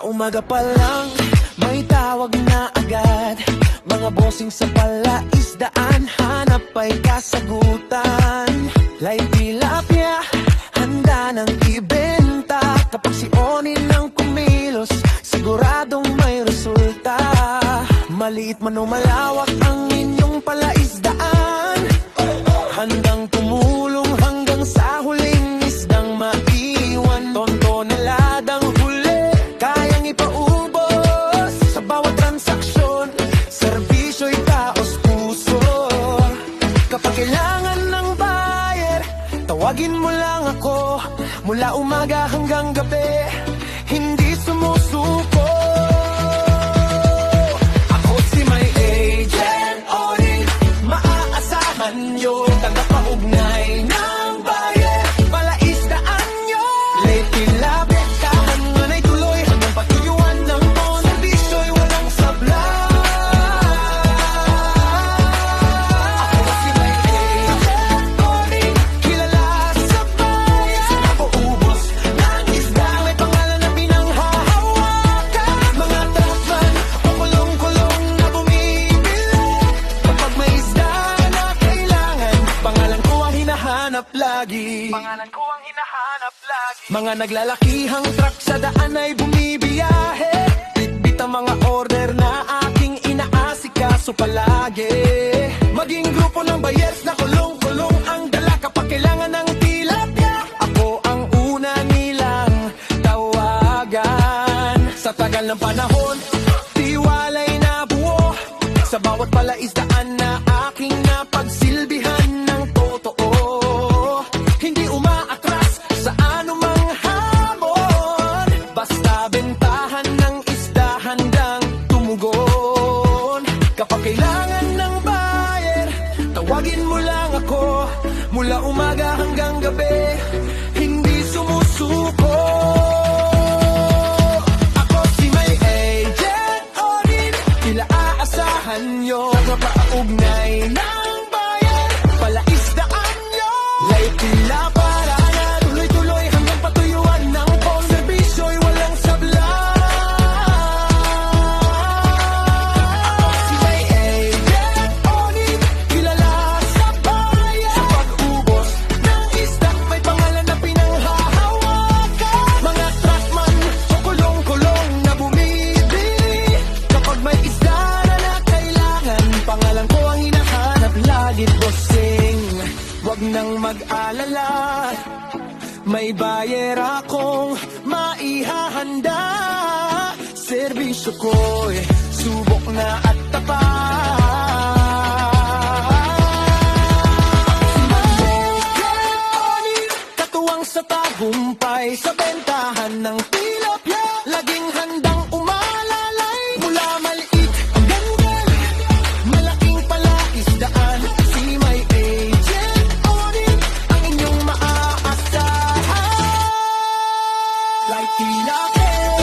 umaga pa lang, may tawag na agad. Mga bossing sa palaisdaan, hanap ay kasagutan. Live tilapia, handa nang ibenta. Kapag si Onin ang kumilos, siguradong may resulta. Maliit man o malawak ang inyong palaisdaan, handang tumulong hanggang sa huling isdang maiwan. Tontoneladang huli, kayang ipaubos sa bawat transaksyon. Serbisyo'y taos puso. Kapag kailangan ng buyer, tawagin mo lang ako. Mula umaga hanggang gabi, hindi sumusuko. Ako si may agent Onin, maaasahan nyo. Tagapaugnay ng buyer, palaisdaan nyo. Late tilapia, kahangan ay tuloy hanggang patuyuan ng phone. Servisyo'y walang sablay. Ako si may agent Onin, kilala sa bayan. Nabuubos ng isda, may pangalan na pinanghahawakan. Mga truckman o kulong-kulong na bumibili. Kapag may isda na kailangan, pangalan ko ang hinahanap lagi. Pangalan ko ang hinahanap lagi. Mga naglalakihang truck sa daan ay bumibiyahe. Bitbit ang mga order na aking inaasikaso palagi. Maging grupo ng buyers na kulong-kulong ang dala. Kapag kailangan ng tilapia, ako ang una nilang tawagan. Sa tagal ng panahon, tiwalay na buo sa bawat palaisdaan na aking napagsilbihan ng totoo. Hindi umaatras sa anumang hamon, basta bentahan ng isda handang tumugon. Kapag kailangan ng buyer, tawagin mo lang ako. Mula umaga hanggang gabi, hindi sumusuko. Ako si may agent Onin, tila aasahan nyo. Tagapaugnay ng bayan, palaisdaan nyo. Live tila para na tuloy-tuloy hanggang patuyuan ng phone. Servisyo'y walang sablay. Ako si may agent Onin, kilala sa bayan. Sa pag-ubos ng isda, may pangalan na pinanghahawakan. Mga truckman o kulong-kulong na bumibili. Kapag may isda na kailangan, pangalan ko ang hinahanap lagi. Bossing, wag nang mag-alala, may buyer akong maihahanda. Serbisyo ko'y subok na at tapat. Katuwang sa tagumpay, sa bentahan ng tilapia, laging handang umalalay. Mula maliit hanggang galing, malaking palaisdaan. Si may agent Onin, ang inyong maaasahan. Like tilapia,